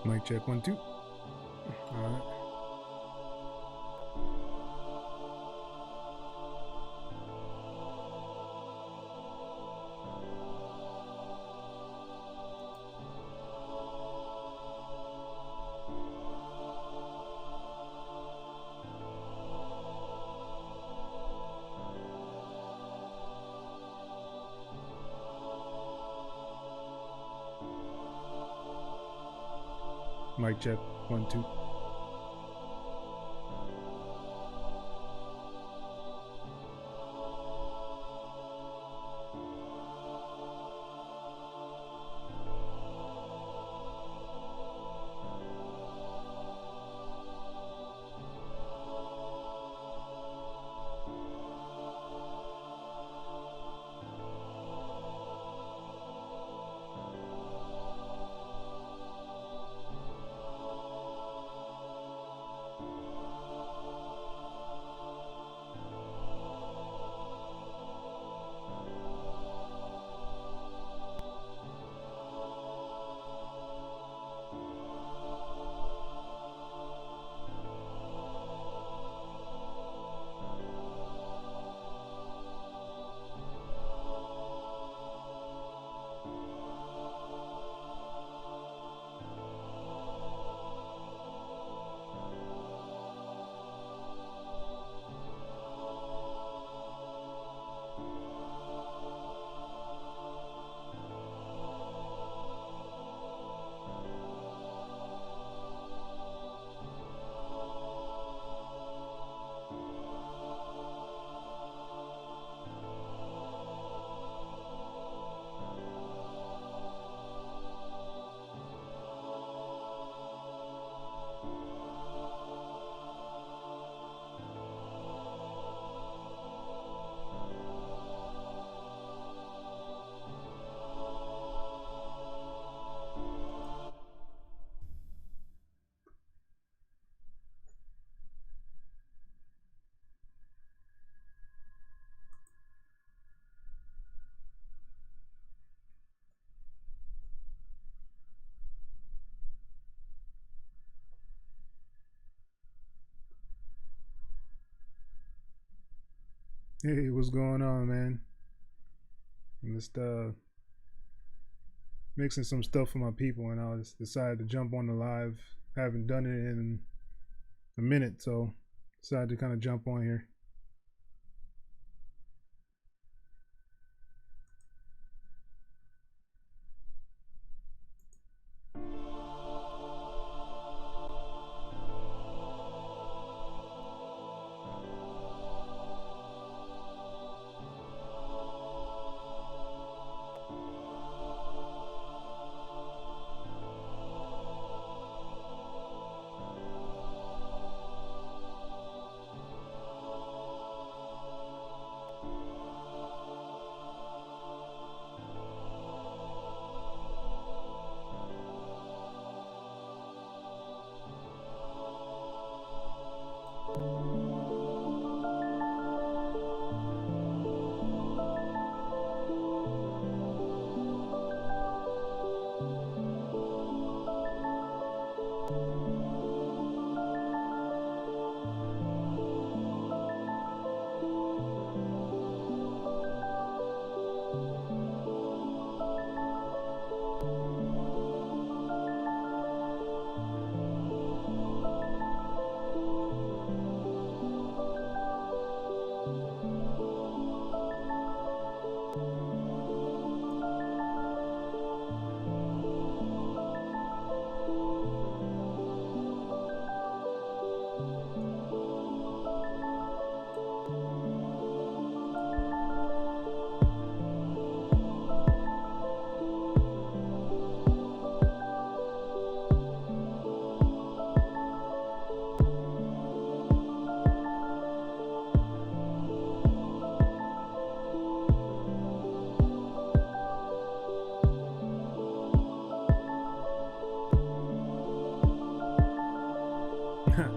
Mic check 1 2. All right. Mic check 1 2. Hey, what's going on, man? I'm just mixing some stuff for my people, and I just decided to jump on the live. Haven't done it in a minute, so decided to kind of jump on here.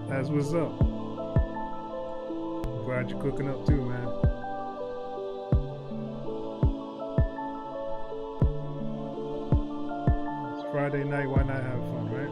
That's what's up. Glad you're cooking up too, man. It's Friday night, why not have fun, right?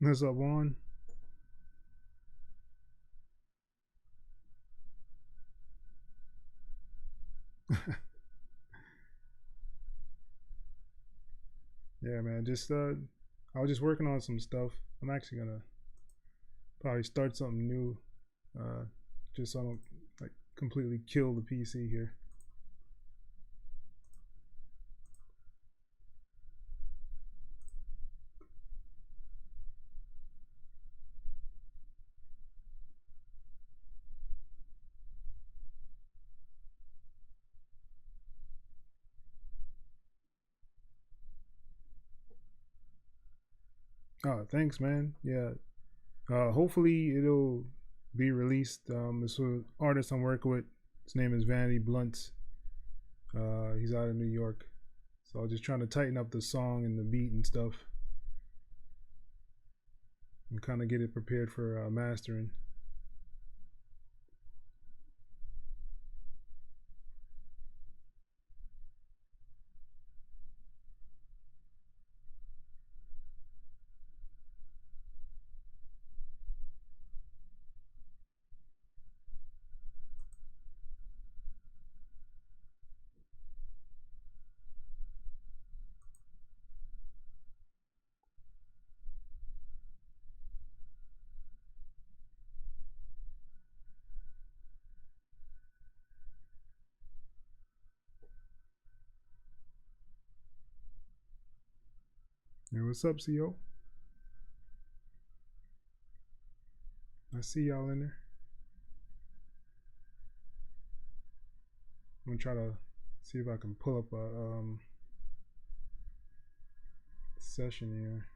What's up, Juan? Yeah, man. Just I was just working on some stuff. I'm actually gonna probably start something new, uh, just so I don't like completely kill the PC here. Oh, thanks, man. Yeah. Hopefully it'll be released. This artist I'm working with. His name is Vanity Blunts. He's out of New York. So I'm just trying to tighten up the song and the beat and stuff, and kind of get it prepared for mastering. Yeah, what's up, CO? I see y'all in there. I'm gonna try to see if I can pull up a session here.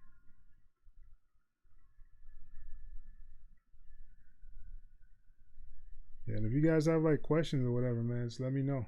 Yeah, and if you guys have like questions or whatever, man, just let me know.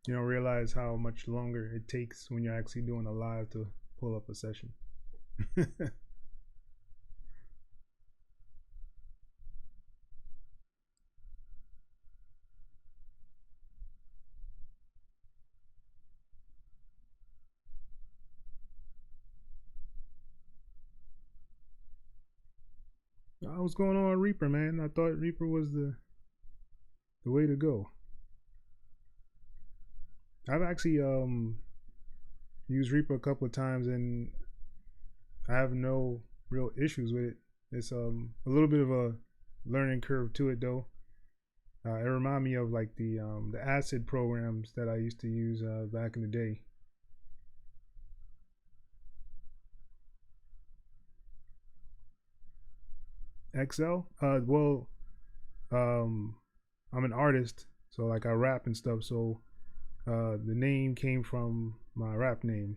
You don't realize how much longer it takes when you're actually doing a live to pull up a session. What's going on, Reaper, man? I thought Reaper was the way to go. I've actually used Reaper a couple of times and I have no real issues with it. It's a little bit of a learning curve to it though. It reminds me of like the acid programs that I used to use back in the day. XL? Well, I'm an artist, so like I rap and stuff. So the name came from my rap name.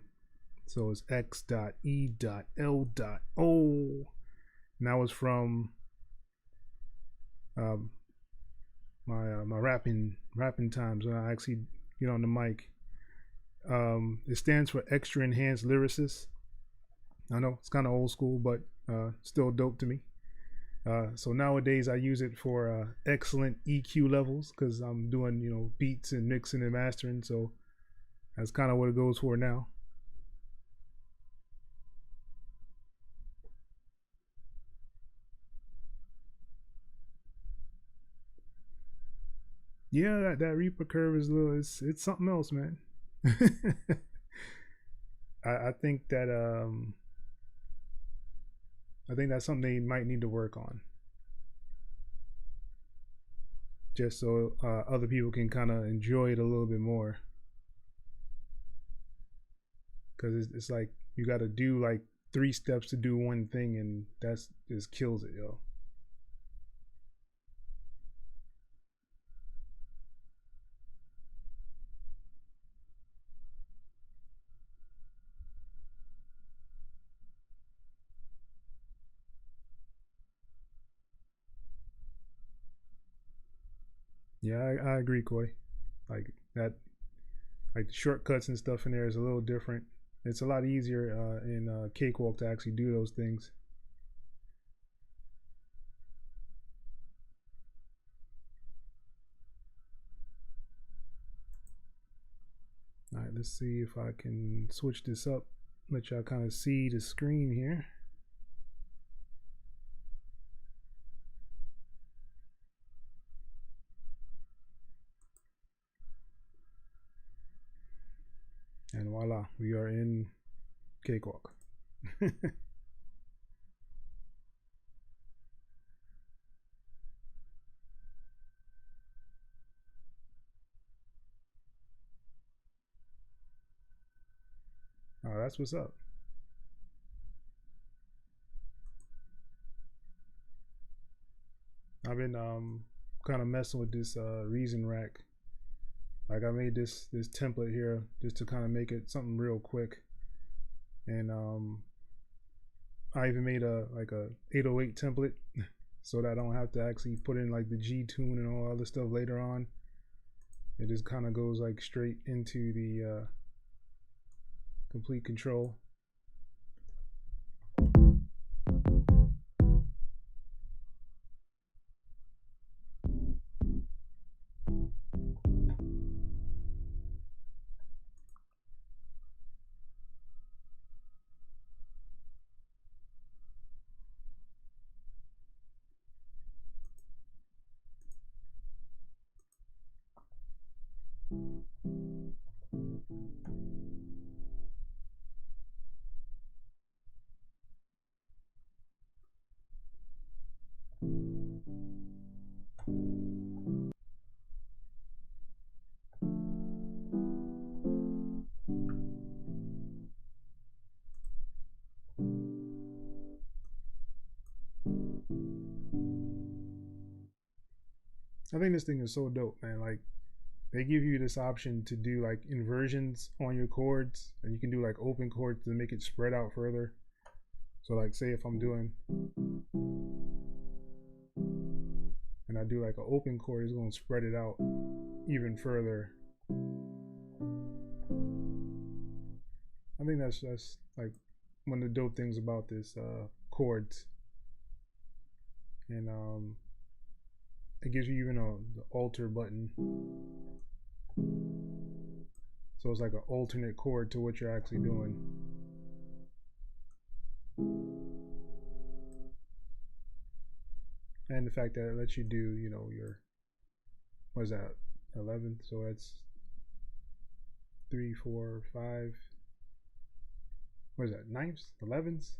So it's X.E.L. And that was from um, my rapping times when I actually get on the mic. It stands for Extra Enhanced Lyricist. I know it's kind of old school, but still dope to me. So nowadays I use it for excellent EQ levels because I'm doing beats and mixing and mastering. So that's kind of what it goes for now. Yeah, that Reaper curve is it's something else, man. I think that I think that's something they might need to work on, just so other people can kind of enjoy it a little bit more. Because it's like you got to do like 3 steps to do one thing, and that's just kills it, yo. Yeah, I agree, Koi. Like that, like the shortcuts and stuff in there is a little different. It's a lot easier in Cakewalk to actually do those things. All right, let's see if I can switch this up, let y'all kind of see the screen here. And voila, we are in Cakewalk. Oh, that's what's up. I've been kind of messing with this reason rack. Like I made this template here just to kind of make it something real quick. And I even made a 808 template so that I don't have to actually put in like the G tune and all other stuff later on. It just kind of goes like straight into the complete control. I think this thing is so dope, man. Like they give you this option to do like inversions on your chords, and you can do like open chords to make it spread out further. So like say if I'm doing and I do like an open chord, it's gonna spread it out even further. I think that's like one of the dope things about this chords. And it gives you even the alter button. So it's like an alternate chord to what you're actually doing. And the fact that it lets you do, your, what is that, 11? So that's 3, 4, 5. What is that, ninths, 11s?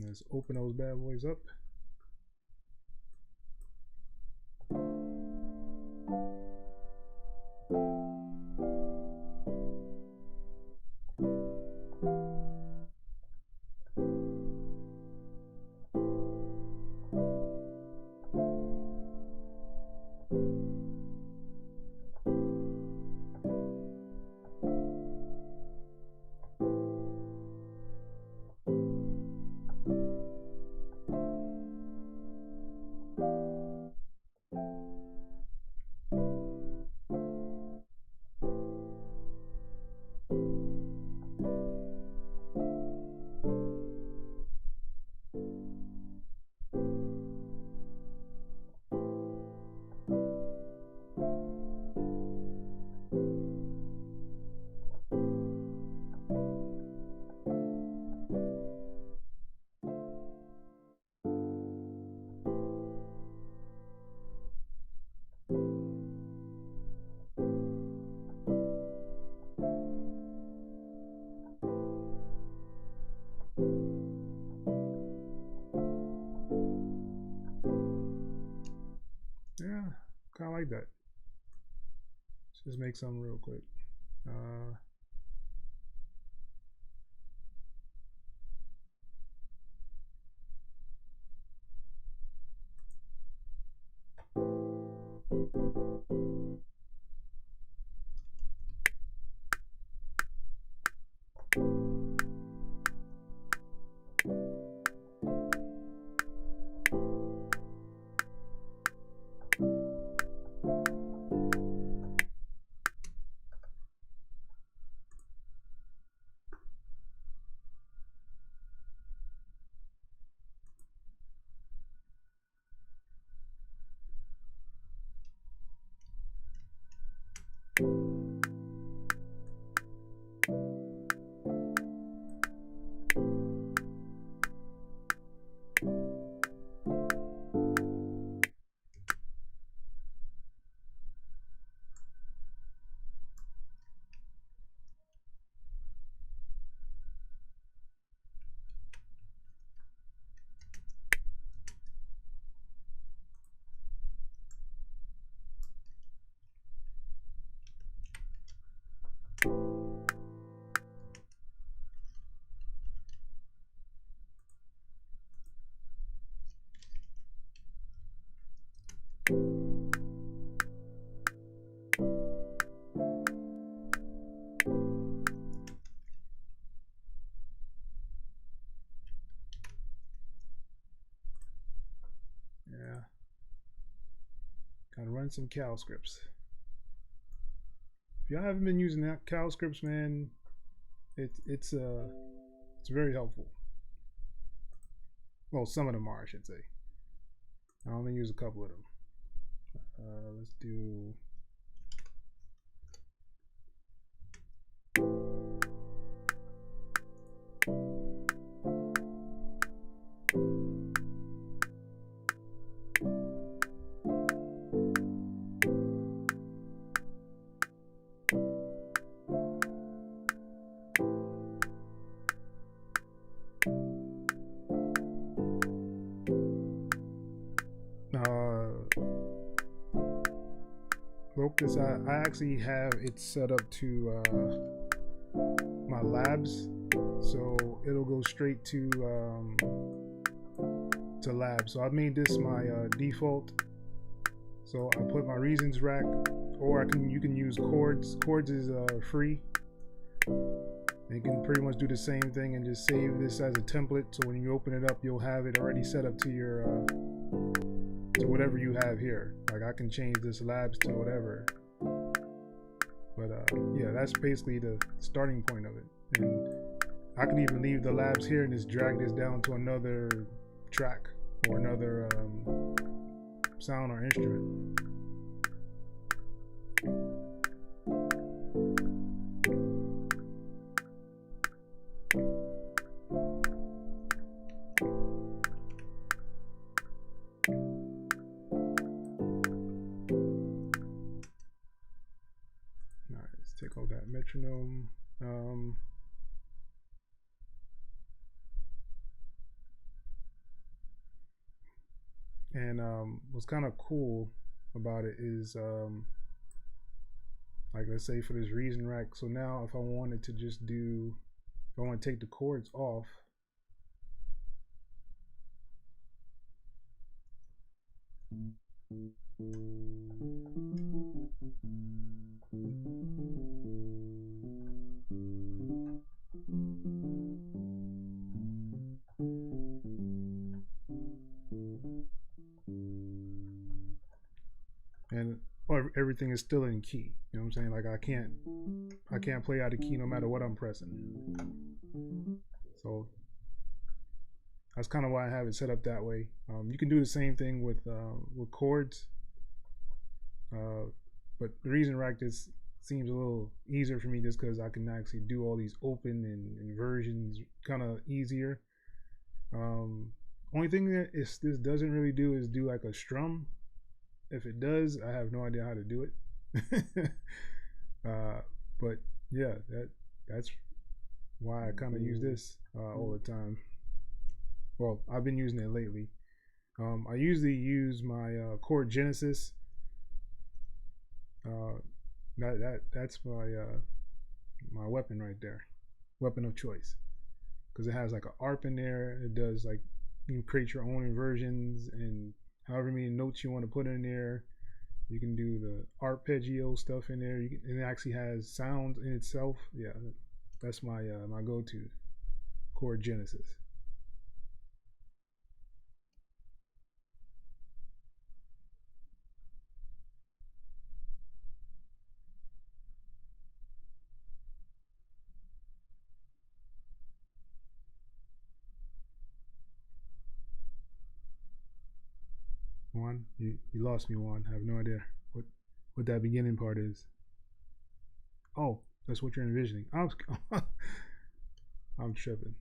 Let's open those bad boys up. kind of like that. Let's just make some real quick. Yeah, gotta run some CAL scripts. If y'all haven't been using that CAL scripts, man, it's very helpful. Well, some of them are, I should say. I only use a couple of them. Let's do. Focus. I actually have it set up to my labs, so it'll go straight to labs. So I made this my default. So I put my reasons rack, or you can use chords. Chords is free. And you can pretty much do the same thing and just save this as a template. So when you open it up, you'll have it already set up to your to whatever you have here. Like I can change this labs to whatever. But yeah, that's basically the starting point of it. And I can even leave the labs here and just drag this down to another track or another sound or instrument. Take all that metronome. And what's kind of cool about it is like let's say for this reason rack. So now if I wanted to just do, if I want to take the chords off, and everything is still in key. You know what I'm saying? Like I can't play out of key no matter what I'm pressing. So that's kind of why I have it set up that way. You can do the same thing with chords, but the reason rack this seems a little easier for me just because I can actually do all these open and inversions kind of easier. Only thing that this doesn't really do is do like a strum. If it does, I have no idea how to do it. But yeah, that's why I kind of use this all the time. Well, I've been using it lately. I usually use my chord genesis Uh, that's my weapon right there, weapon of choice, because it has like an ARP in there. It does like you can create your own inversions and however many notes you want to put in there. You can do the arpeggio stuff in there. And it actually has sounds in itself. Yeah, that's my go-to chord Genesis. Juan, you lost me, Juan. I have no idea what that beginning part is. Oh, that's what you're envisioning. I'm tripping.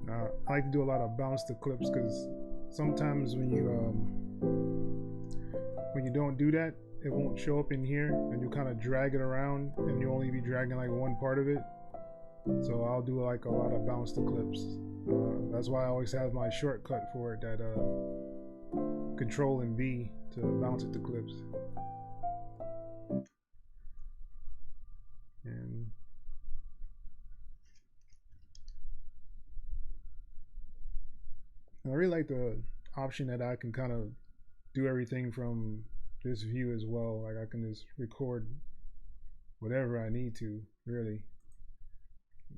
I like to do a lot of bounce to clips because sometimes when you don't do that, it won't show up in here, and you kind of drag it around, and you only be dragging like one part of it. So I'll do like a lot of bounce to clips. That's why I always have my shortcut for it, that Control and B to bounce it to clips. And I really like the option that I can kind of do everything from this view as well. Like I can just record whatever I need to, really.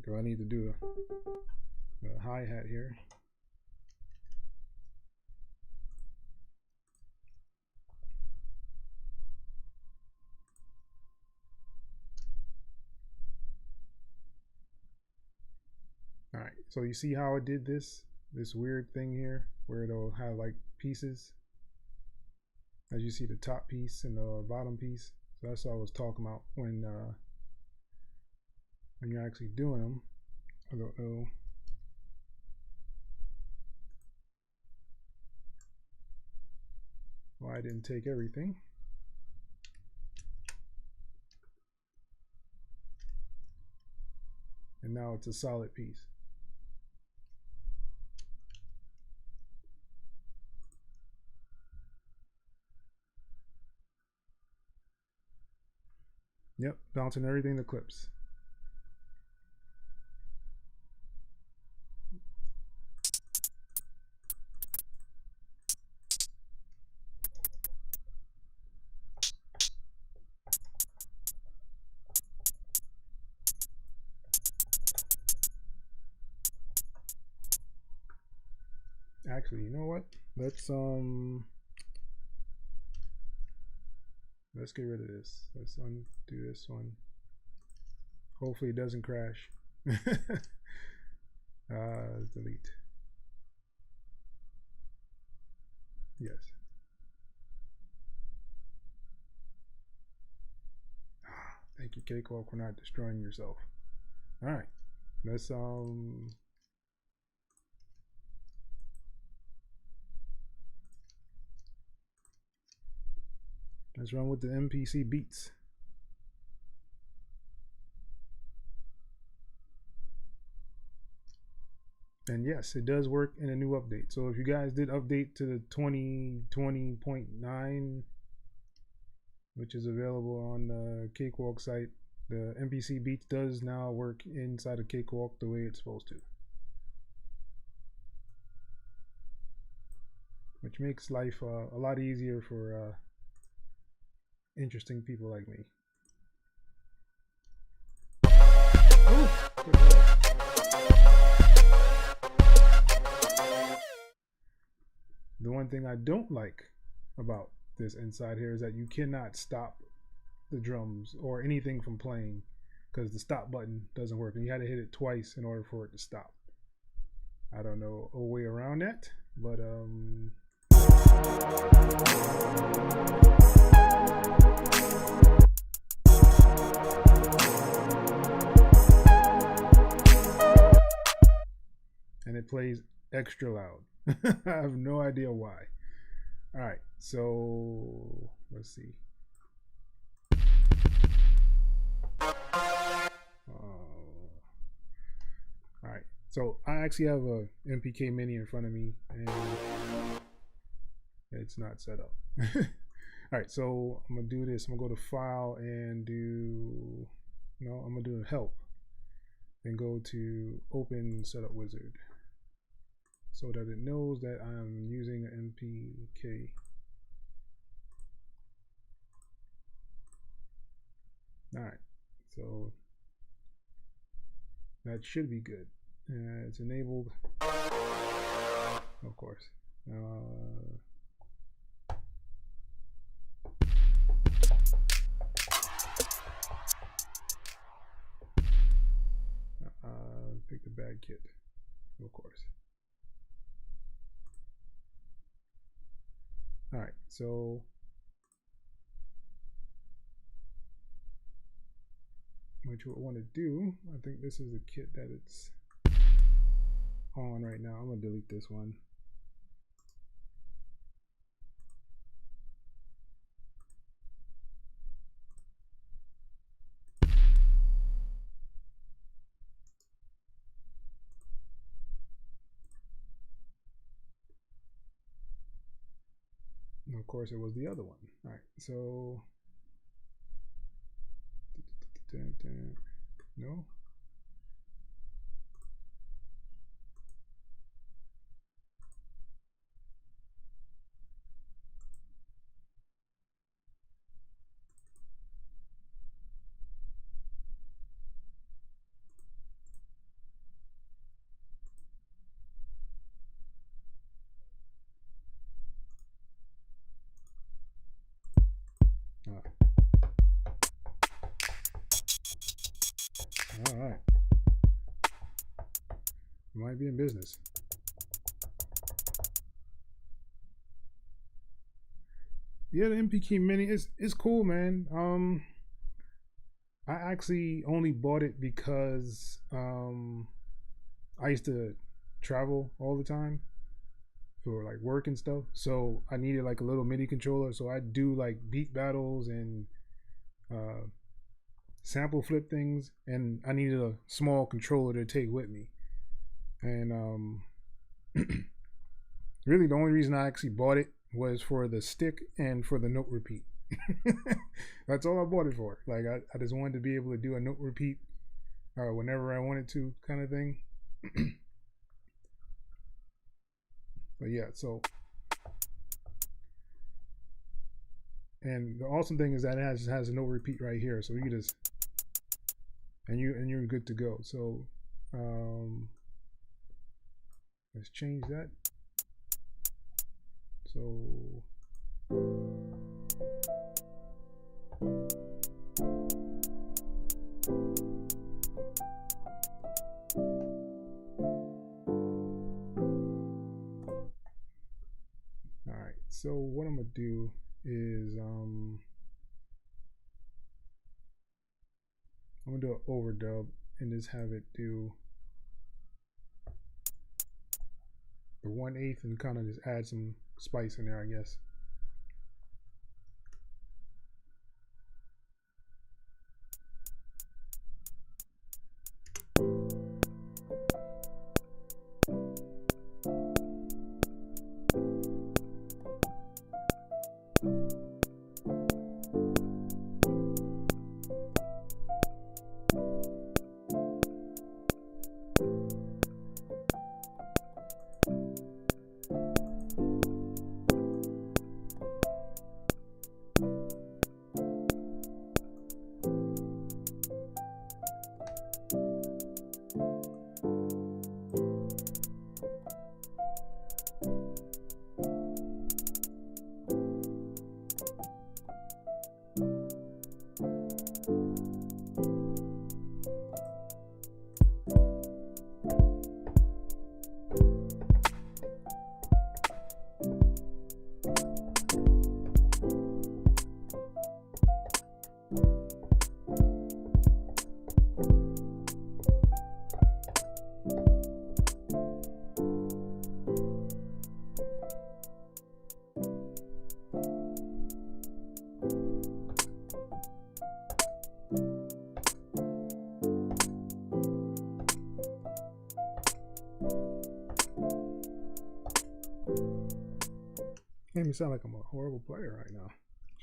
So I need to do a hi-hat here. All right, so you see how I did this weird thing here where it'll have like pieces, as you see the top piece and the bottom piece. So that's what I was talking about when you're actually doing them. I don't know why I didn't take everything. And now it's a solid piece. Yep, bouncing everything to clips. Actually, you know what? Let's get rid of this. Let's undo this one. Hopefully it doesn't crash. Delete. Yes. Thank you, Cakewalk, for not destroying yourself. All right. Let's run with the MPC beats. And yes, it does work in a new update. So if you guys did update to the 2020.9, which is available on the Cakewalk site, the MPC beats does now work inside of Cakewalk the way it's supposed to, which makes life a lot easier for interesting people like me. Oh, good job. The one thing I don't like about this inside here is that you cannot stop the drums or anything from playing because the stop button doesn't work, and you had to hit it twice in order for it to stop. I don't know a way around that, but and it plays extra loud. I have no idea why. All right, so let's see. All right, so I actually have a MPK Mini in front of me, and it's not set up. All right, so I'm gonna do this. I'm gonna go to File and do, no, I'm gonna do Help, and go to Open Setup Wizard, so that it knows that I'm using an MPK. All right, so that should be good. It's enabled, of course. Pick the bad kit, of course. All right, so what you want to do, I think this is the kit that it's on right now. I'm gonna delete this one. And of course, it was the other one. All right, so no. All right. Might be in business. Yeah, the MP Key Mini is cool, man. I actually only bought it because I used to travel all the time for like work and stuff. So I needed like a little MIDI controller. So I do like beat battles and uh, sample flip things, and I needed a small controller to take with me. And really, the only reason I actually bought it was for the stick and for the note repeat. That's all I bought it for. Like I just wanted to be able to do a note repeat whenever I wanted to, kind of thing. But yeah, so, and the awesome thing is that it has a note repeat right here, so you can just you're good to go. So let's change that. So all right, so what I'm gonna do is I'm gonna do an overdub and just have it do the 1/8 and kind of just add some spice in there, I guess. Made me sound like I'm a horrible player right now.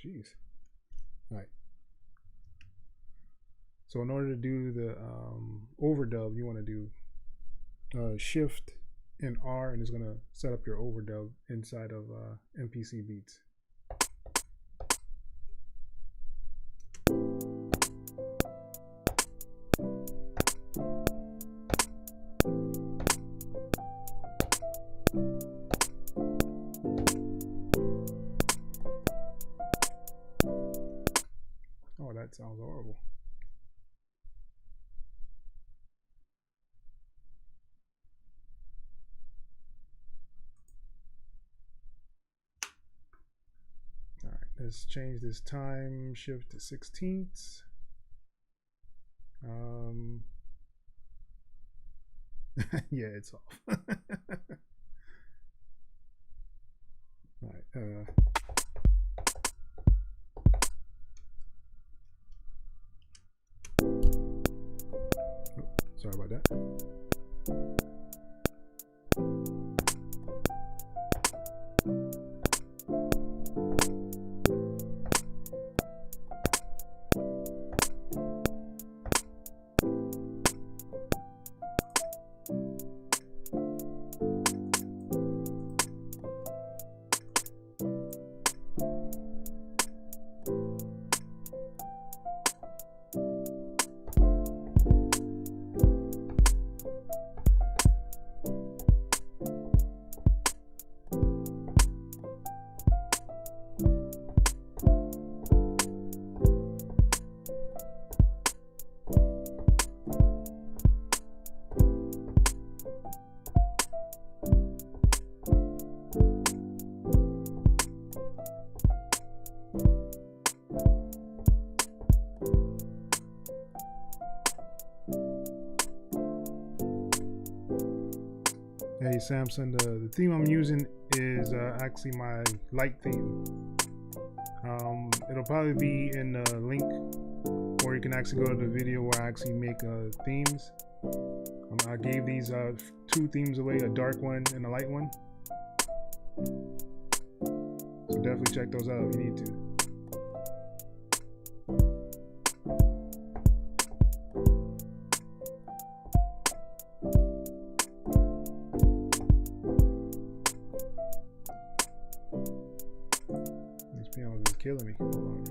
Jeez. All right. So in order to do the overdub, you want to do Shift and R, and it's gonna set up your overdub inside of MPC Beats. Oh, that sounds horrible. All right, let's change this time shift to 16ths. Yeah, it's off. Sorry about that. Hey Samson, the theme I'm using is actually my light theme. It'll probably be in the link, or you can actually go to the video where I actually make themes. I gave these 2 themes away, a dark one and a light one. So definitely check those out if you need to. This piano is killing me. Hold on.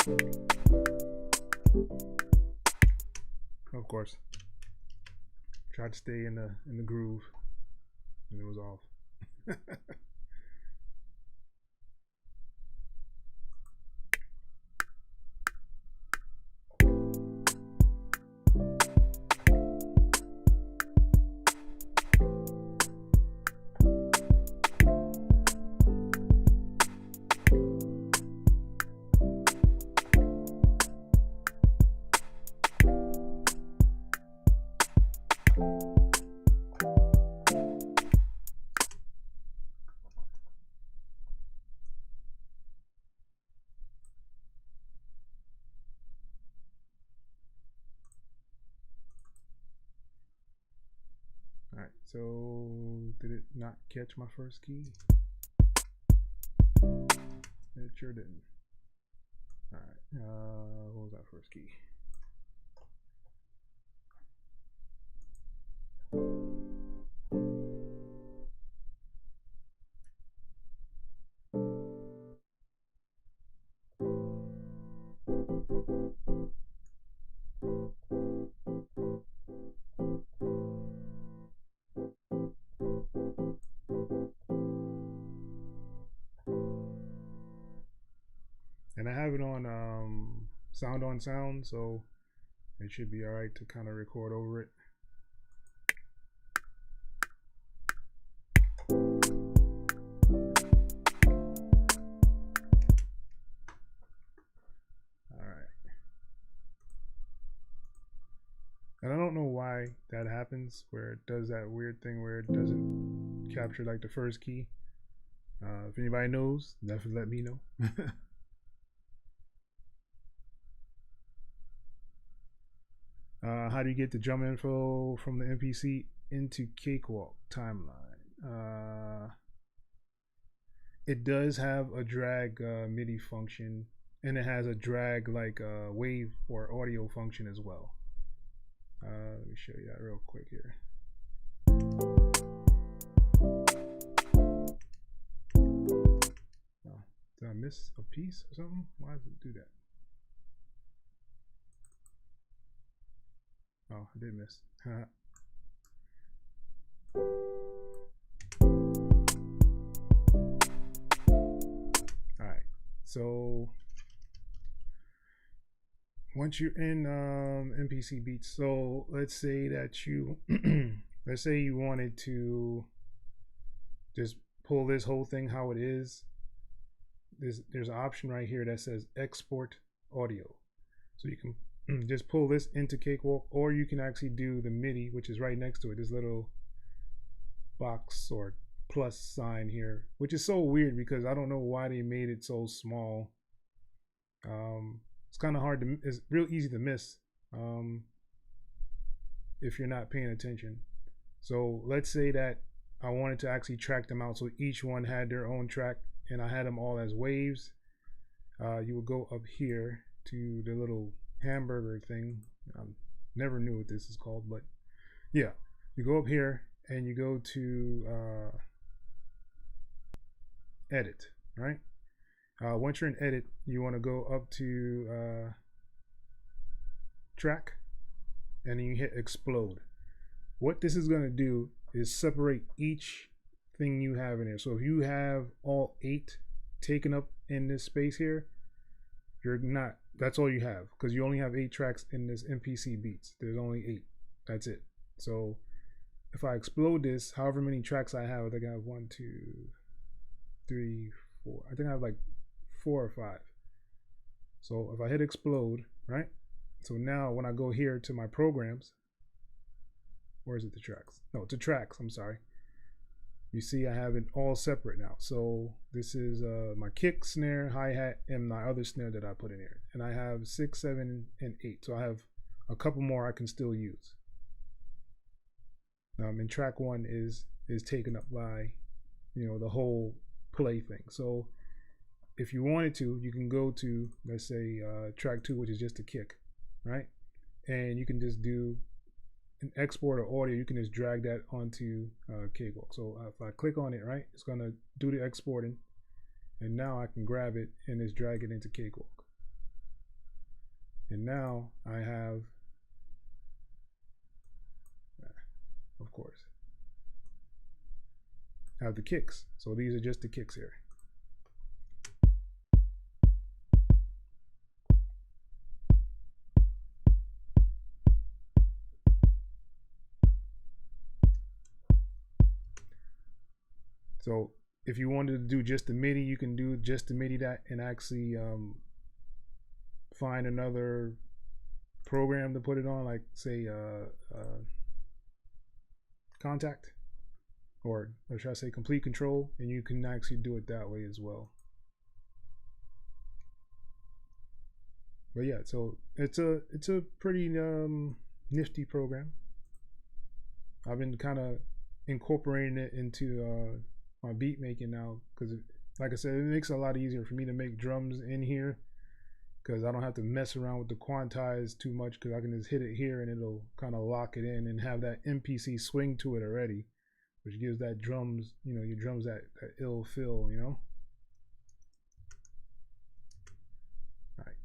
Of course, tried to stay in the groove, and it was off. Alright, so did it not catch my first key? It sure didn't. Alright, what was that first key? And I have it on sound on sound, so it should be alright to kind of record over it. Alright. And I don't know why that happens, where it does that weird thing where it doesn't capture like the first key. If anybody knows, definitely let me know. How do you get the drum info from the MPC into Cakewalk timeline? It does have a drag MIDI function, and it has a drag like wave or audio function as well. Let me show you that real quick here. Oh, did I miss a piece or something? Why does it do that? Oh, I did miss. Alright, so once you're in MPC Beats, so let's say that you let's say you wanted to just pull this whole thing how it is. There's an option right here that says export audio, so you can just pull this into Cakewalk, or you can actually do the MIDI, which is right next to it, this little box or plus sign here, which is so weird because I don't know why they made it so small. It's kind of hard to, it's real easy to miss if you're not paying attention. So let's say that I wanted to actually track them out, so each one had their own track, and I had them all as waves. You would go up here to the little hamburger thing. I never knew what this is called, but yeah, you go up here and you go to edit, right? Once you're in edit, you want to go up to track, and then you hit explode. What this is going to do is separate each thing you have in here. So if you have all 8 taken up in this space here, you're not, that's all you have, because you only have 8 tracks in this MPC Beats. There's only 8. That's it. So if I explode this, however many tracks I have, I think I have 1, 2, 3, 4. I think I have like 4 or 5. So if I hit explode, right? So now when I go here to my programs, where is it, the tracks? No, to tracks, I'm sorry. You see I have it all separate now. So this is my kick, snare, hi-hat, and my other snare that I put in here. And I have 6, 7, and 8. So I have a couple more I can still use. And track 1 is taken up by, you know, the whole play thing. So if you wanted to, you can go to, let's say, track 2, which is just a kick, right? And you can just do an export or audio. You can just drag that onto Cakewalk. So if I click on it, right, it's gonna do the exporting, and now I can grab it and just drag it into Cakewalk. And now I have, of course, I have the kicks. So these are just the kicks here. So if you wanted to do just the MIDI, you can do just the MIDI that and actually find another program to put it on, like say Contact, or should I say Complete Control, and you can actually do it that way as well. But yeah, so it's a pretty nifty program. I've been kind of incorporating it into my beat making now, because like I said, it makes it a lot easier for me to make drums in here, because I don't have to mess around with the quantize too much, because I can just hit it here and it'll kind of lock it in and have that MPC swing to it already, which gives that drums, you know, your drums that ill feel, you know. All right.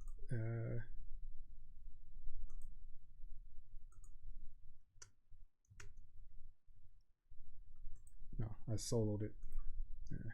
No, I soloed it. Yeah.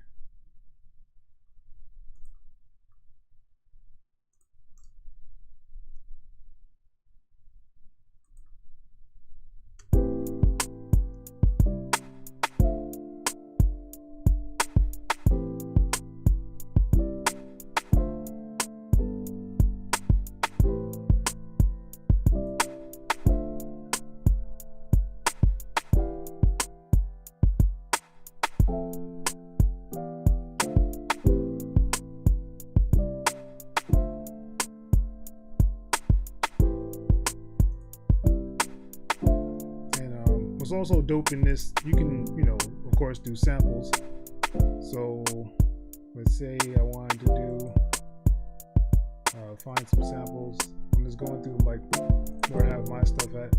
What's also dope in this, you can, you know, of course, do samples. So let's say I wanted to do find some samples. I'm just going through like where I have my stuff at.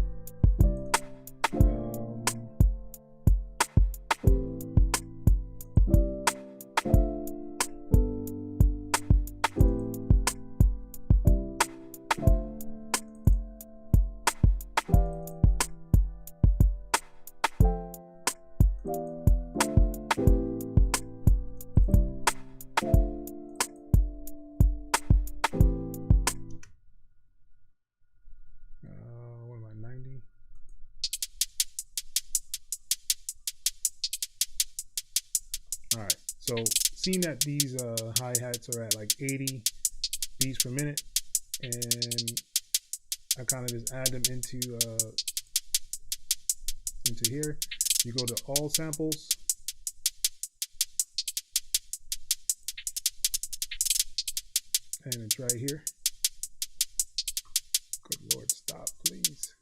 What am I, 90? All right, so seeing that these hi-hats are at like 80 beats per minute, and I kind of just add them into here. You go to all samples, and it's right here. Good Lord, stop, please.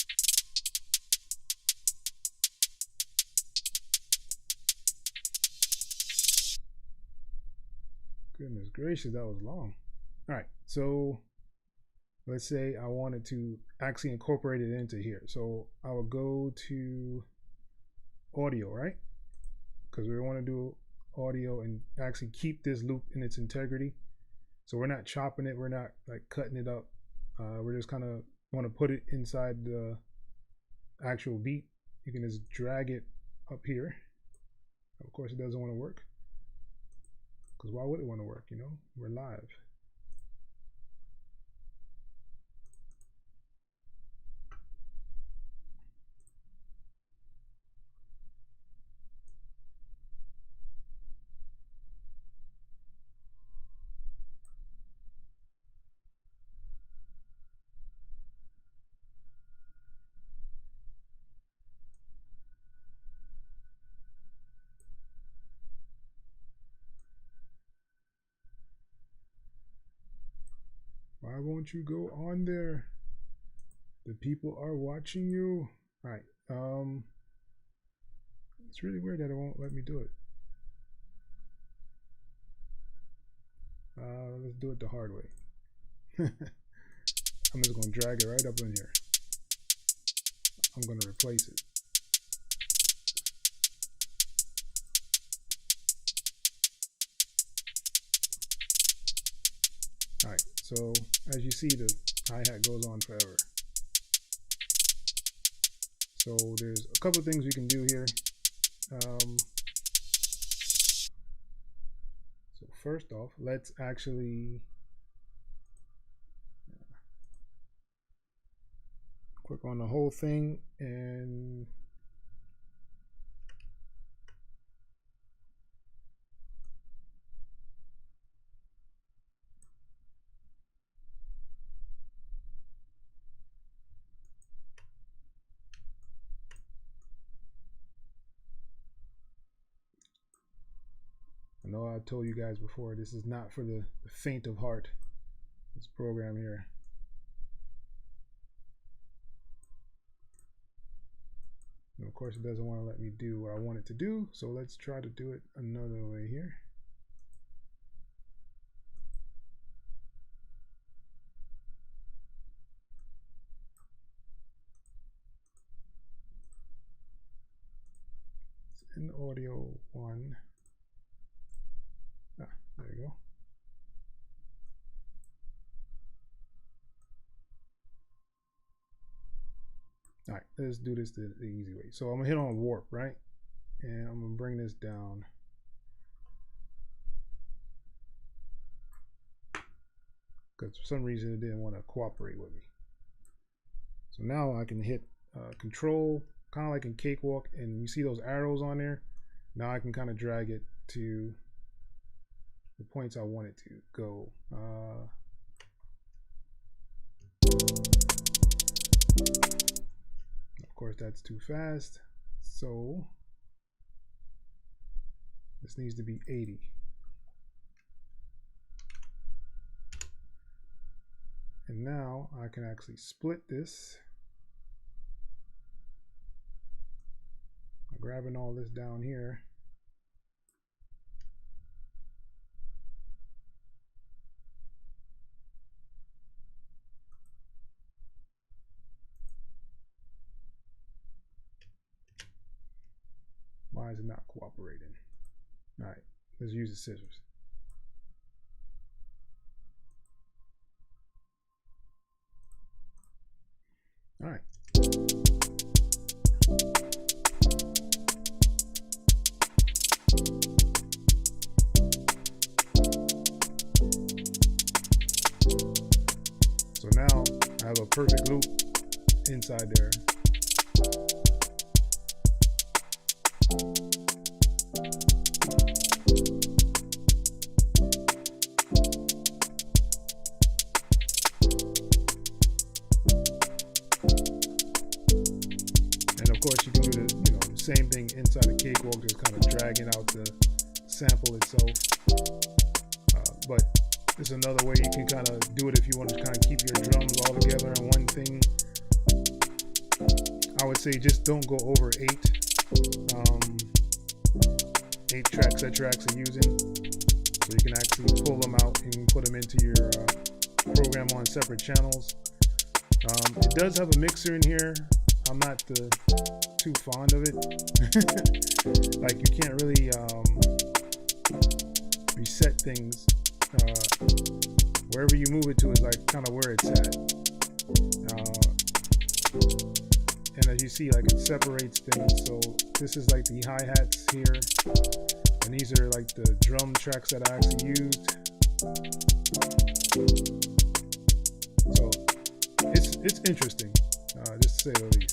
Goodness gracious, that was long. All right, so let's say I wanted to actually incorporate it into here. So I would go to audio, right? Because we want to do audio and actually keep this loop in its integrity. So we're not chopping it, we're not like cutting it up. We're just kind of want to put it inside the actual beat. You can just drag it up here. Of course, it doesn't want to work, because why would it want to work? You know, we're live. Why won't you go on there? The people are watching you. All right. It's really weird that it won't let me do it. Let's do it the hard way. I'm just going to drag it right up in here. I'm going to replace it. All right. So as you see, the hi-hat goes on forever. So there's a couple of things we can do here. So first off, let's actually click on the whole thing, and I know I told you guys before, this is not for the faint of heart, this program here. And of course it doesn't want to let me do what I want it to do, so let's try to do it another way here. It's in the audio one. Ah, there you go. All right, let's do this the easy way. So I'm gonna hit on warp, right? And I'm gonna bring this down. Because for some reason it didn't want to cooperate with me. So now I can hit control, kind of like in Cakewalk, and you see those arrows on there. Now I can kind of drag it to the points I want it to go. Of course, that's too fast. So this needs to be 80. And now I can actually split this. I'm grabbing all this down here. Why is it not cooperating? All right, let's use the scissors. All right. So now I have a perfect loop inside there. Course, you can do the same thing inside a Cakewalk, just kind of dragging out the sample itself. But there's another way you can kind of do it if you want to kind of keep your drums all together in one thing. I would say just don't go over 8 tracks that you're actually using, so you can actually pull them out and put them into your program on separate channels. It does have a mixer in here. I'm not too fond of it. Like, you can't really reset things. Wherever you move it to is like kind of where it's at. And as you see, like, it separates things. So this is like the hi-hats here, and these are like the drum tracks that I actually used. So it's interesting, just to say the least.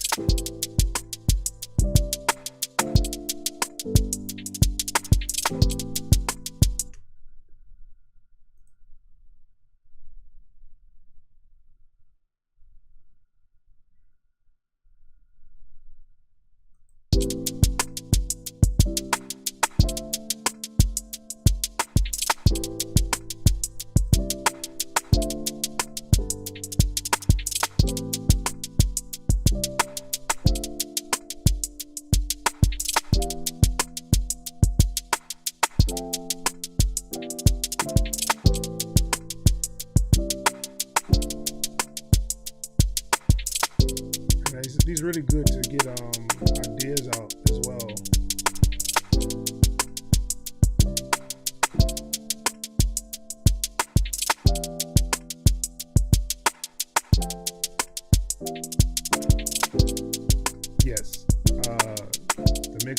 These are really good to get ideas out as well.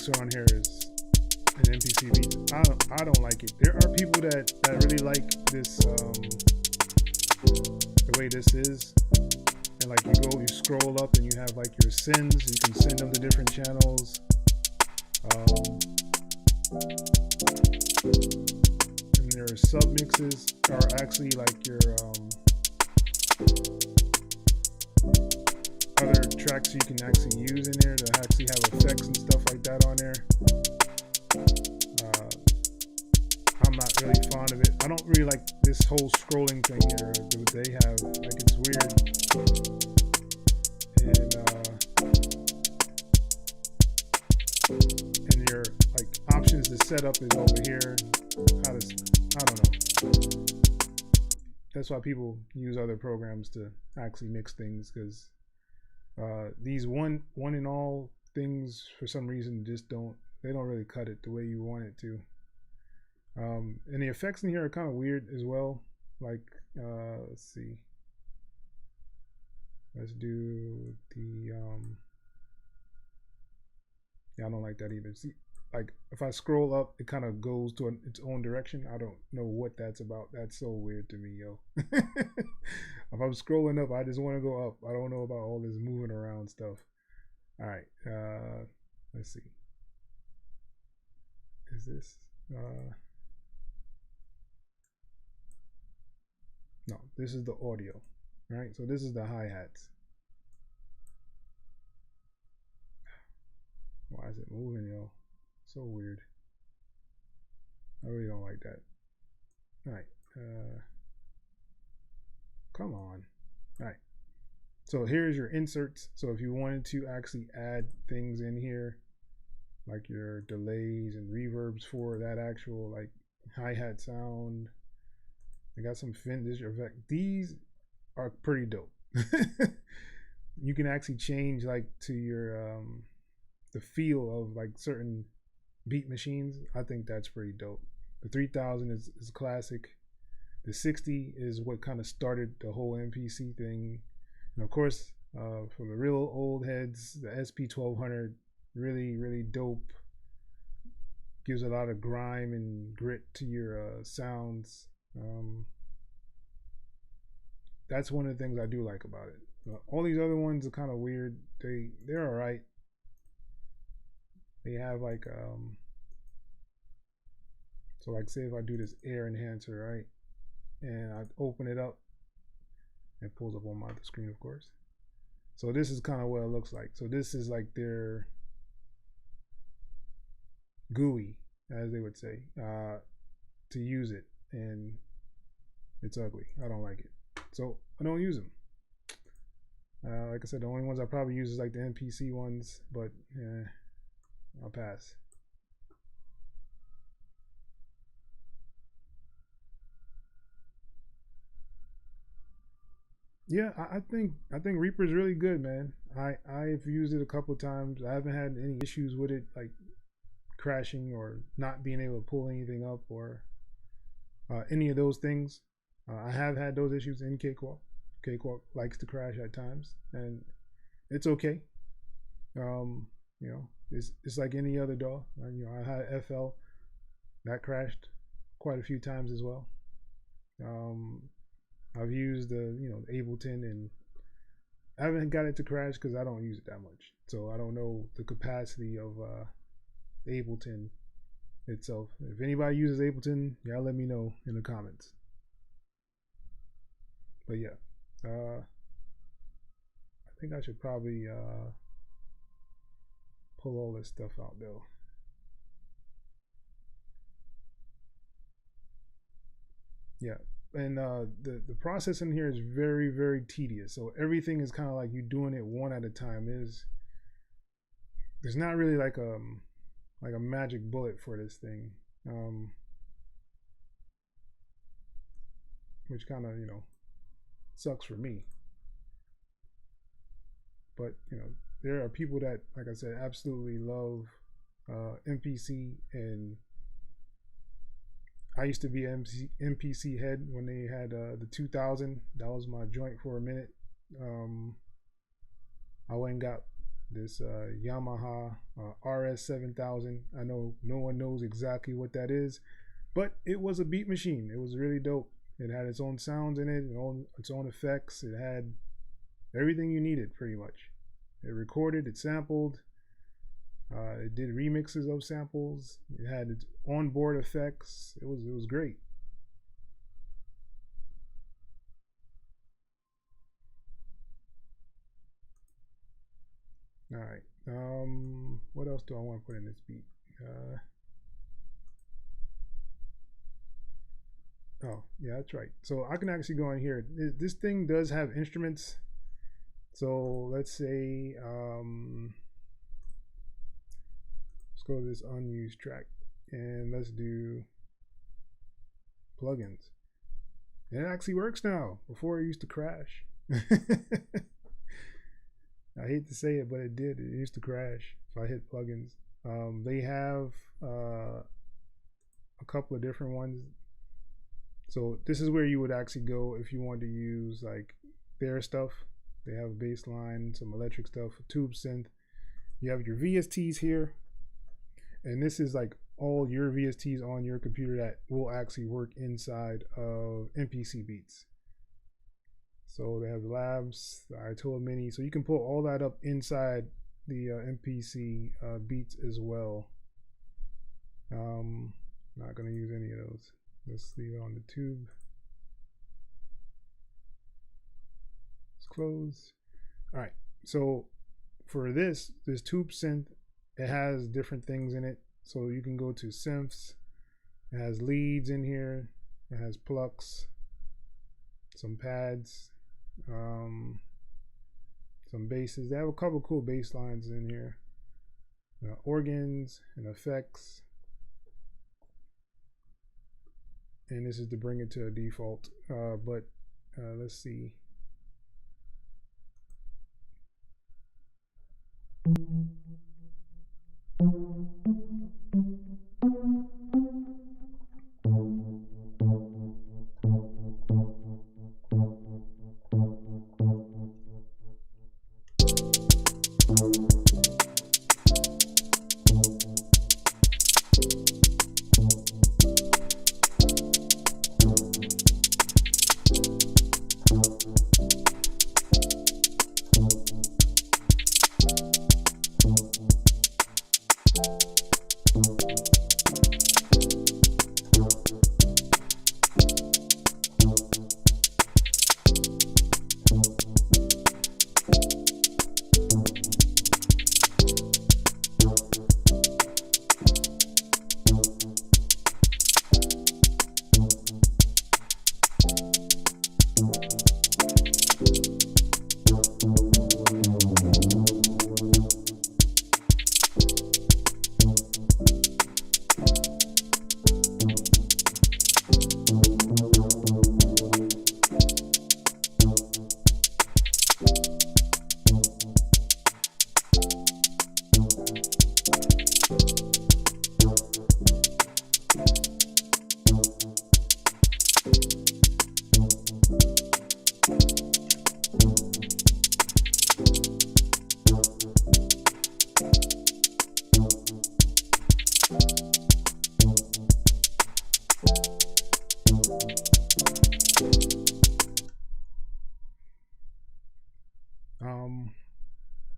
mixer on here is an MPC beat. I don't like it. There are people that really like this, the way this is. And like you scroll up and you have like your sends. You can send them to different channels. And their sub mixes are actually like your other tracks you can actually use in there to actually have effects and stuff like that on there. I'm not really fond of it. I don't really like this whole scrolling thing here that they have. Like, it's weird. And your like options to set up is over here. I don't know. That's why people use other programs to actually mix things, because these one and all things for some reason just don't really cut it the way you want it to. And the effects in here are kind of weird as well. Like, let's see. Let's do the, yeah, I don't like that either. See, like if I scroll up, it kind of goes to its own direction. I don't know what that's about. That's so weird to me, yo. If I'm scrolling up, I just want to go up. I don't know about all this moving around stuff. All right, let's see. Is this, no, this is the audio, right? So this is the hi-hats. Why is it moving, yo? So weird. I really don't like that. All right, come on. All right, so here's your inserts. So if you wanted to actually add things in here, like your delays and reverbs for that actual like hi-hat sound, I got some vintage effect. These are pretty dope. You can actually change like to your the feel of like certain beat machines. I think that's pretty dope. The 3000 is classic. The 60 is what kind of started the whole MPC thing. And of course, for the real old heads, the SP1200, really dope. Gives a lot of grime and grit to your sounds. That's one of the things I do like about it. All these other ones are kind of weird. They're all right. They have like so like say if I do this air enhancer, right, and I open it up, it pulls up on my screen, of course. So this is kind of what it looks like. So this is like their GUI, as they would say, to use it, and it's ugly. I don't like it, so I don't use them. Like I said, the only ones I probably use is like the MPC ones, but I'll pass. Yeah, I think Reaper's really good, man. I've used it a couple of times. I haven't had any issues with it, like crashing or not being able to pull anything up or any of those things. I have had those issues in Cakewalk. Cakewalk likes to crash at times, and it's okay. You know, it's like any other DAW. You know, I had XE.L that crashed quite a few times as well. I've used the Ableton, and I haven't got it to crash because I don't use it that much, so I don't know the capacity of Ableton itself. If anybody uses Ableton, y'all let me know in the comments. But yeah, I think I should probably pull all this stuff out though. Yeah, and the process in here is very tedious. So everything is kind of like you doing it one at a time. There's not really like a magic bullet for this thing, which kind of sucks for me. But there are people that, like I said, absolutely love MPC, and I used to be an MPC head when they had the 2000. That was my joint for a minute. I went and got this Yamaha RS7000. I know no one knows exactly what that is, but it was a beat machine. It was really dope. It had its own sounds in it, its own effects. It had everything you needed pretty much. It recorded, it sampled, it did remixes of samples. It had its onboard effects. It was great. All right. What else do I want to put in this beat? Oh, yeah, that's right. So I can actually go in here. This thing does have instruments. So let's say, let's go to this unused track and let's do plugins. And it actually works now. Before it used to crash. I hate to say it, but it did. It used to crash if I hit plugins. They have a couple of different ones. So this is where you would actually go if you want to use like their stuff. They have a bass line, some electric stuff, a tube synth. You have your VSTs here. And this is like all your VSTs on your computer that will actually work inside of MPC Beats. So they have the labs, the iTool Mini. So you can pull all that up inside the MPC Beats as well. Not going to use any of those. Let's leave it on the tube. Let's close. All right. So for this tube synth, it has different things in it. So you can go to synths. It has leads in here. It has plucks, some pads, some basses. They have a couple cool bass lines in here. Organs and effects. And this is to bring it to a default. But let's see.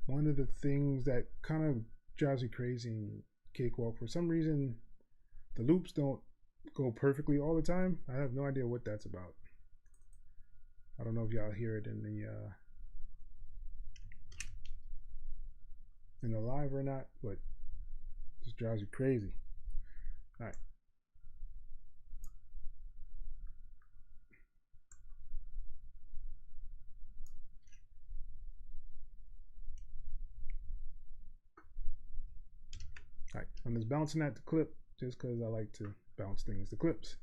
One of the things that kind of drives me crazy in Cakewalk, for some reason, the loops don't go perfectly all the time. I have no idea what that's about. I don't know if y'all hear it in the live or not, but it just drives me crazy. All right. All right, I'm just bouncing at the clip just because I like to bounce things to clips.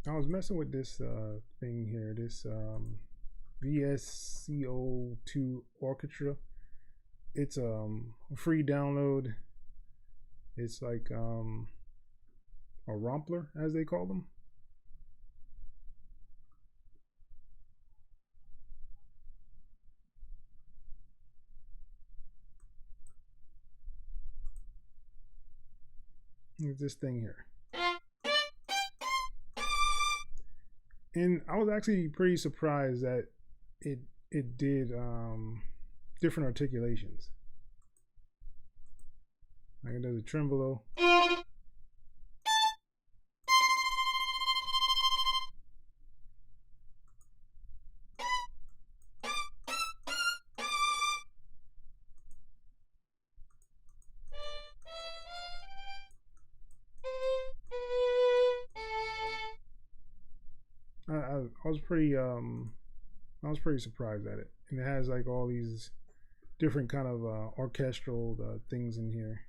I was messing with this thing here, this VSCO2 Orchestra. It's a free download. It's like a rompler, as they call them. This thing here. And I was actually pretty surprised that it did different articulations. Like it does a tremolo. I was pretty surprised at it, and it has like all these different kind of orchestral things in here.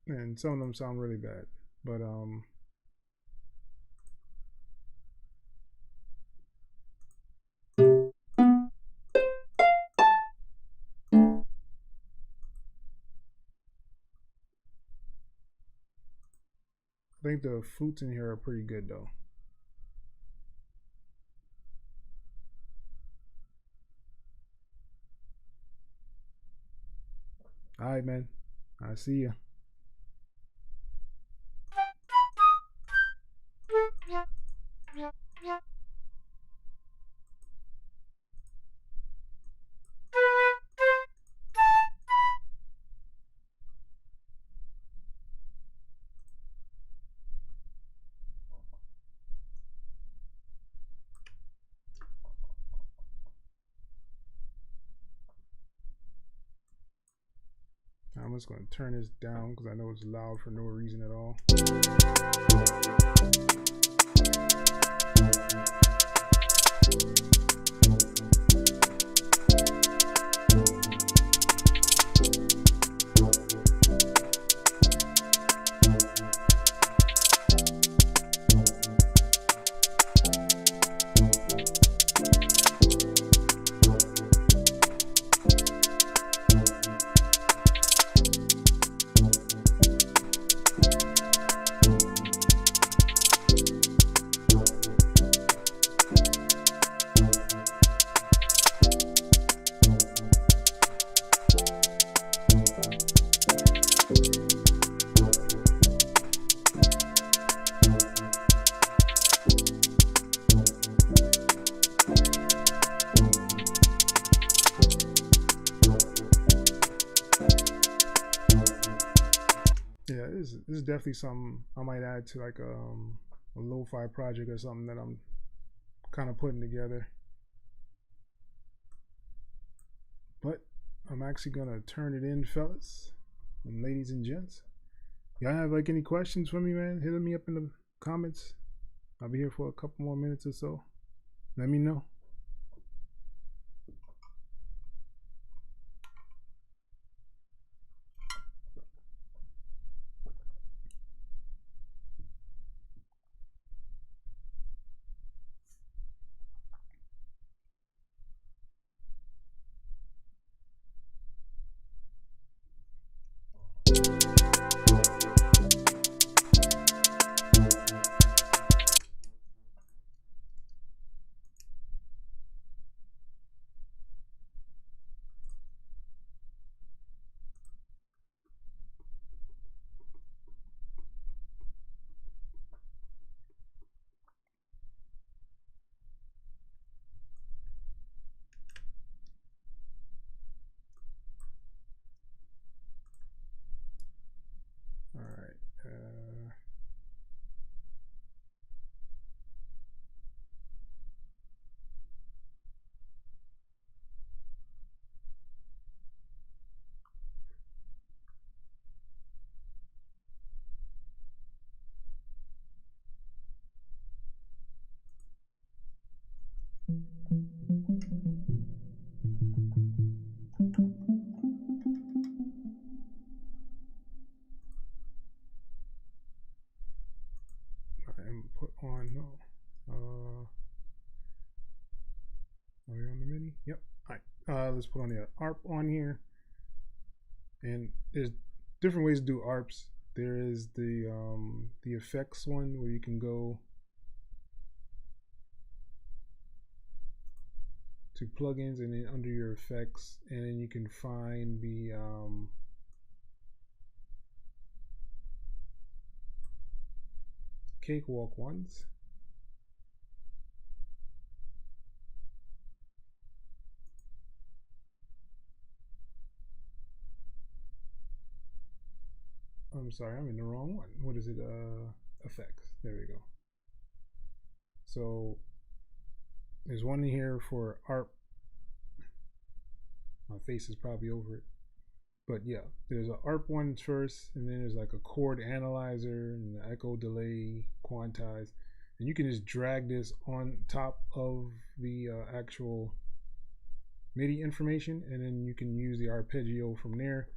And some of them sound really bad, but I think the flutes in here are pretty good though. All right, man. I see ya. I'm just going to turn this down because I know it's loud for no reason at all. Yeah, this is definitely something I might add to like a lo-fi project or something that I'm kind of putting together. But I'm actually gonna turn it in, fellas and ladies and gents. Y'all have like any questions for me, man? Hit me up in the comments. I'll be here for a couple more minutes or so. Let me know. on, no. Are we on the MIDI? Yep. All right. Let's put on the ARP on here. And there's different ways to do ARPs. There is the effects one where you can go to plugins and then under your effects, and then you can find the Cakewalk ones. I'm sorry, I'm in the wrong one. What is it? Effects. There we go. So there's one in here for ARP. My face is probably over it. But yeah, there's an ARP one first, and then there's like a chord analyzer and the echo, delay, quantize. And you can just drag this on top of the actual MIDI information, and then you can use the arpeggio from there.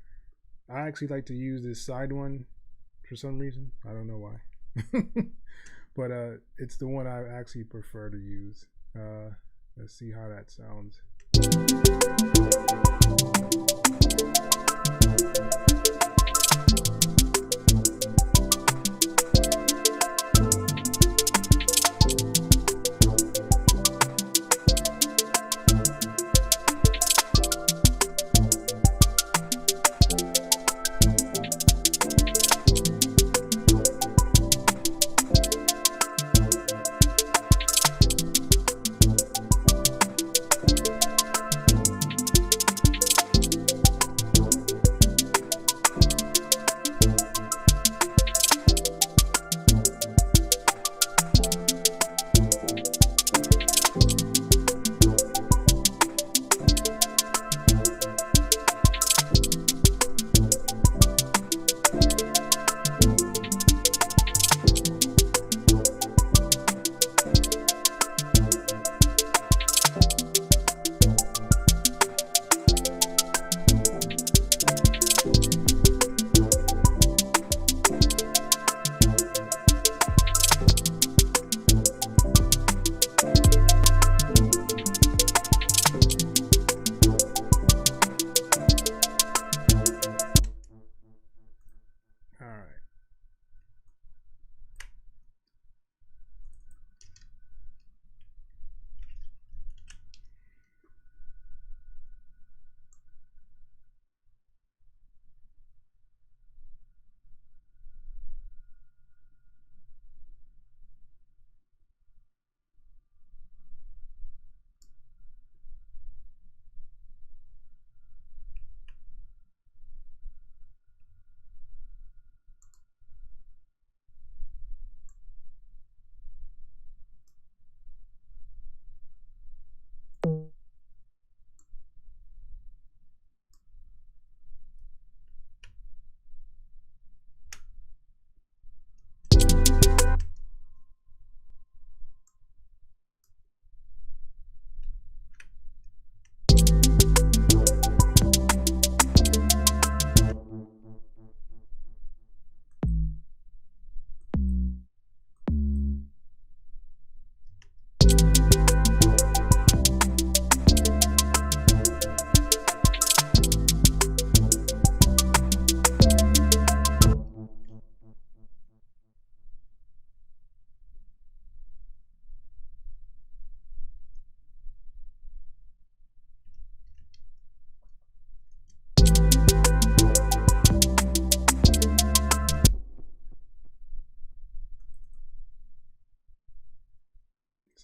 I actually like to use this side one for some reason. I don't know why. But it's the one I actually prefer to use. Let's see how that sounds.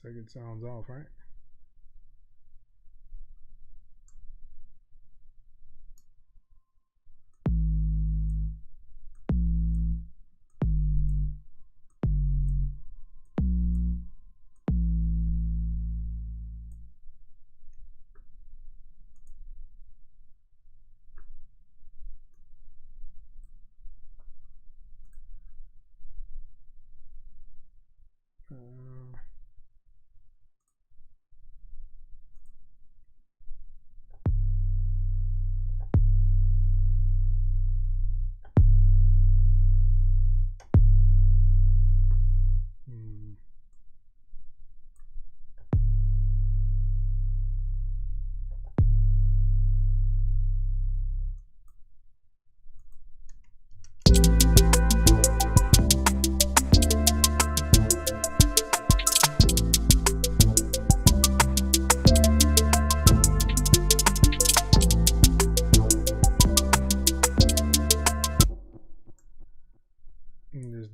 Second sounds off, right?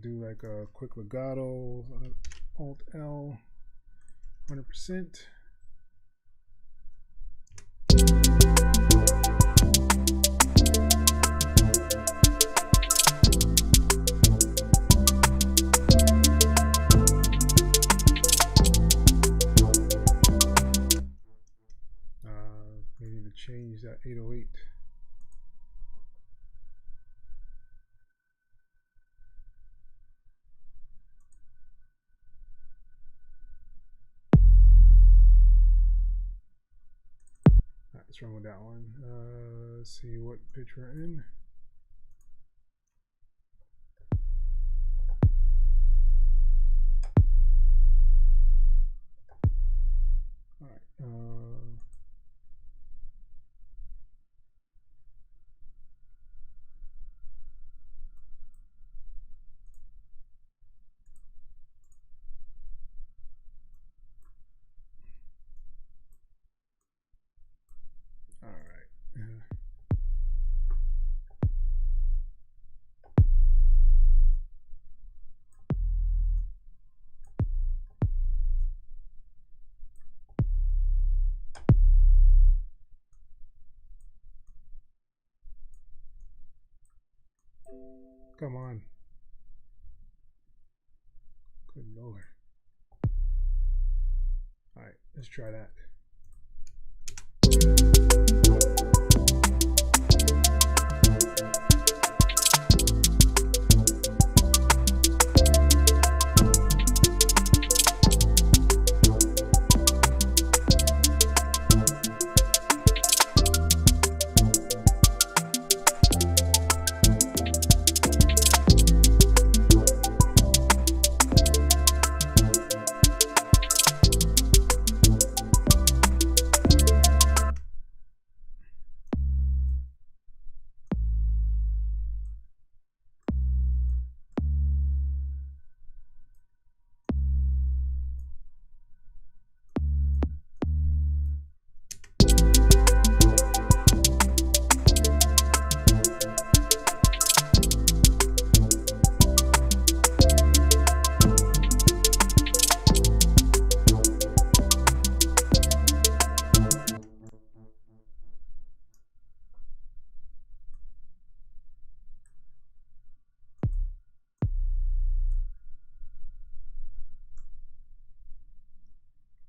do like a quick legato, Alt L, 100%. We need to change that 808. Let's run with that one. Let's see what pitch we're in. All right. All right. Come on. Good Lord. All right, let's try that.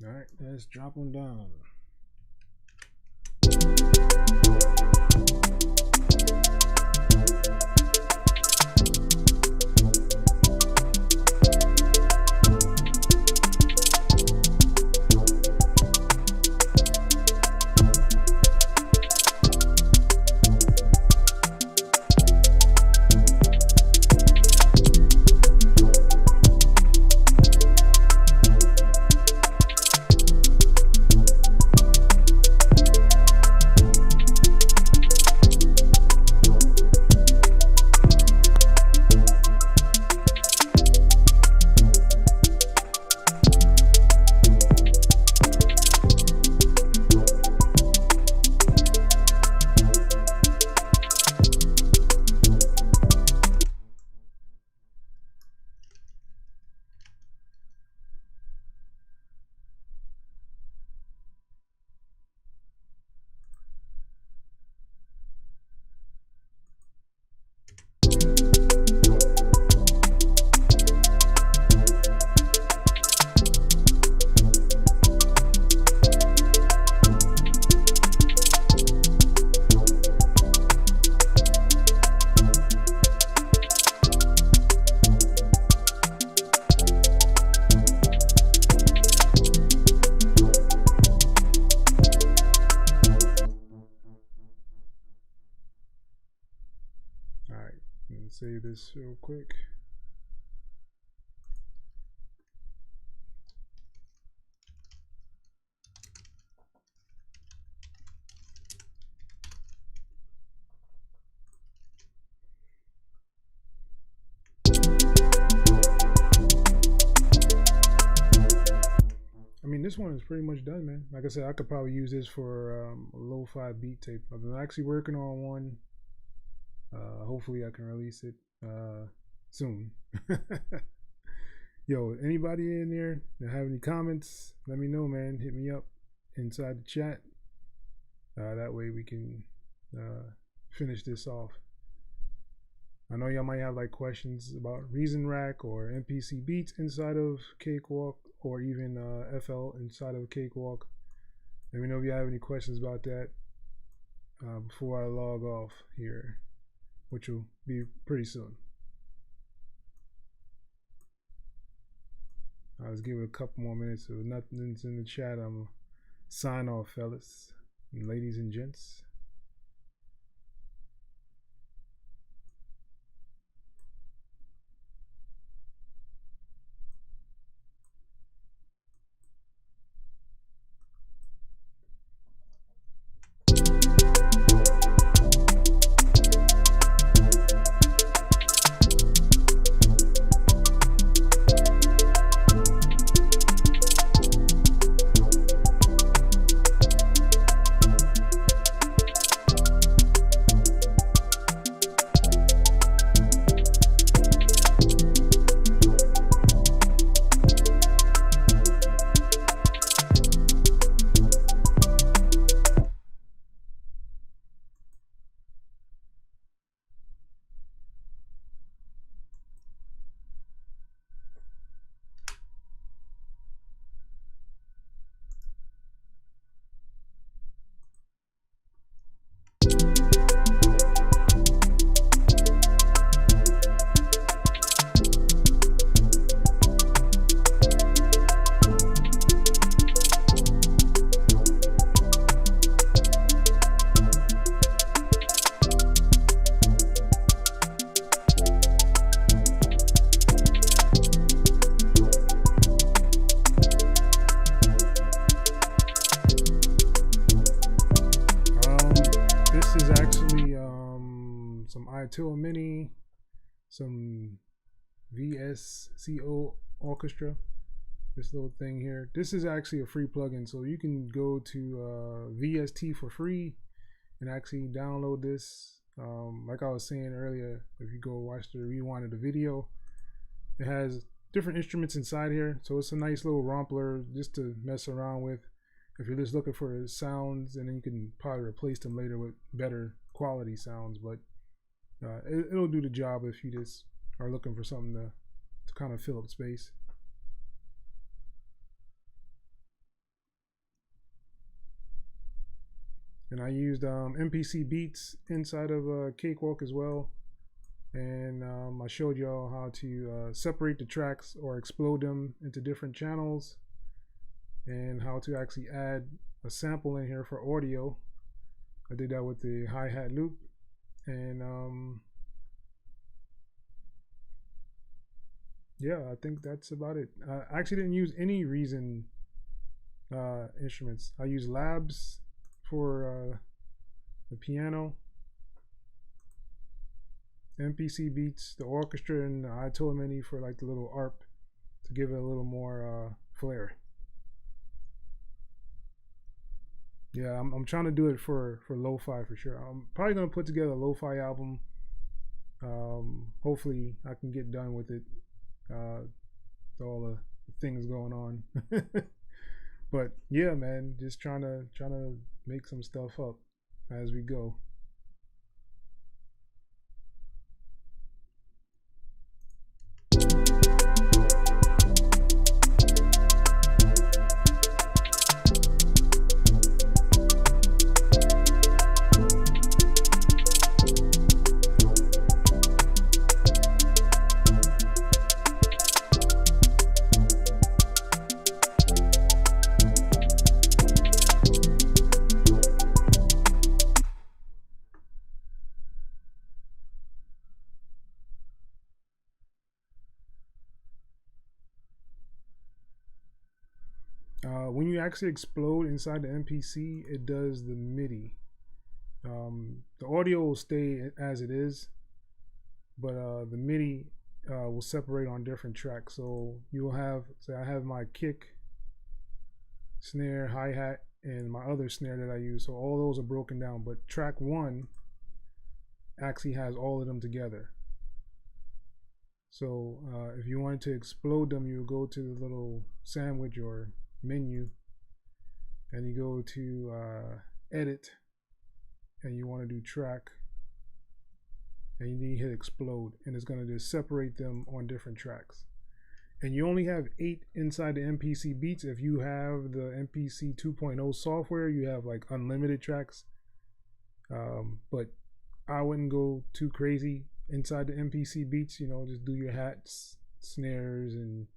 All right, let's drop them down. Save this real quick. I mean, this one is pretty much done, man. Like I said, I could probably use this for a lo-fi beat tape. I've been actually working on one. Hopefully I can release it soon. Yo, anybody in there that have any comments, let me know, man. Hit me up inside the chat. That way we can finish this off. I know y'all might have like questions about Reason Rack or MPC beats inside of Cakewalk, or even FL inside of Cakewalk. Let me know if you have any questions about that before I log off here, which will be pretty soon. I'll just give it a couple more minutes. So nothing's in the chat, I'm gonna sign off, fellas and ladies and gents. Some XEL Mini, some XEL Orchestra. This little thing here. This is actually a free plugin, so you can go to VST for free and actually download this. Like I was saying earlier, if you go watch the rewind of the video, it has different instruments inside here, so it's a nice little rompler just to mess around with if you're just looking for sounds, and then you can probably replace them later with better quality sounds. But it'll do the job if you just are looking for something to kind of fill up space. And I used MPC beats inside of Cakewalk as well, and I showed y'all how to separate the tracks or explode them into different channels, and how to actually add a sample in here for audio. I did that with the hi-hat loop, and yeah, I think that's about it. I actually didn't use any Reason instruments. I used Labs for the piano, MPC beats, the orchestra, and the XEL Mini for like the little ARP to give it a little more flair. Yeah, I'm trying to do it for lo-fi for sure. I'm probably gonna put together a lo-fi album. Hopefully I can get done with it. All the things going on. But yeah, man, just trying to make some stuff up as we go. When you actually explode inside the MPC, it does the MIDI. The audio will stay as it is, but the MIDI will separate on different tracks. So you will have, say I have my kick, snare, hi-hat, and my other snare that I use. So all those are broken down, but track 1 actually has all of them together. So if you wanted to explode them, you go to the little sandwich or menu, and you go to edit, and you want to do track, and you need to hit explode, and it's going to just separate them on different tracks. And you only have 8 inside the MPC beats. If you have the MPC 2.0 software, you have like unlimited tracks. But I wouldn't go too crazy inside the MPC beats. You know, just do your hats, snares, and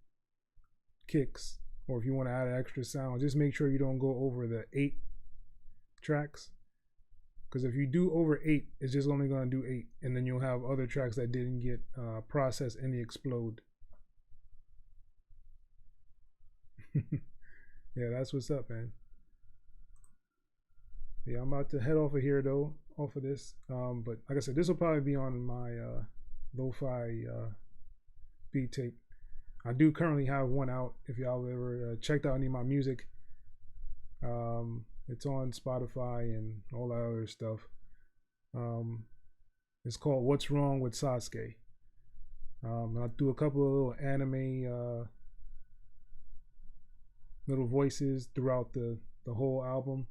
kicks. Or if you want to add an extra sound, just make sure you don't go over the 8 tracks. Because if you do over 8, it's just only going to do 8. And then you'll have other tracks that didn't get processed in the explode. Yeah, that's what's up, man. Yeah, I'm about to head off of here though, off of this. But like I said, this will probably be on my lo-fi beat tape. I do currently have one out. If y'all ever checked out any of my music, it's on Spotify and all that other stuff. It's called "What's Wrong with Sasuke." I do a couple of little anime little voices throughout the whole album.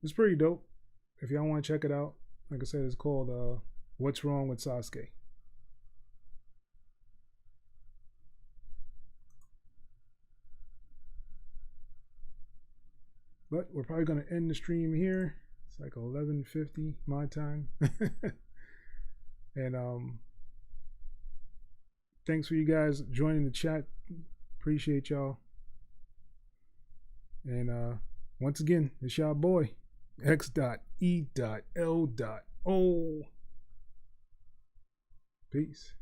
It's pretty dope. If y'all want to check it out, like I said, it's called "What's Wrong with Sasuke." But we're probably gonna end the stream here. It's like 11:50 my time. And thanks for you guys joining the chat. Appreciate y'all. And once again, it's y'all boy, X.E.L. Ohh. Peace.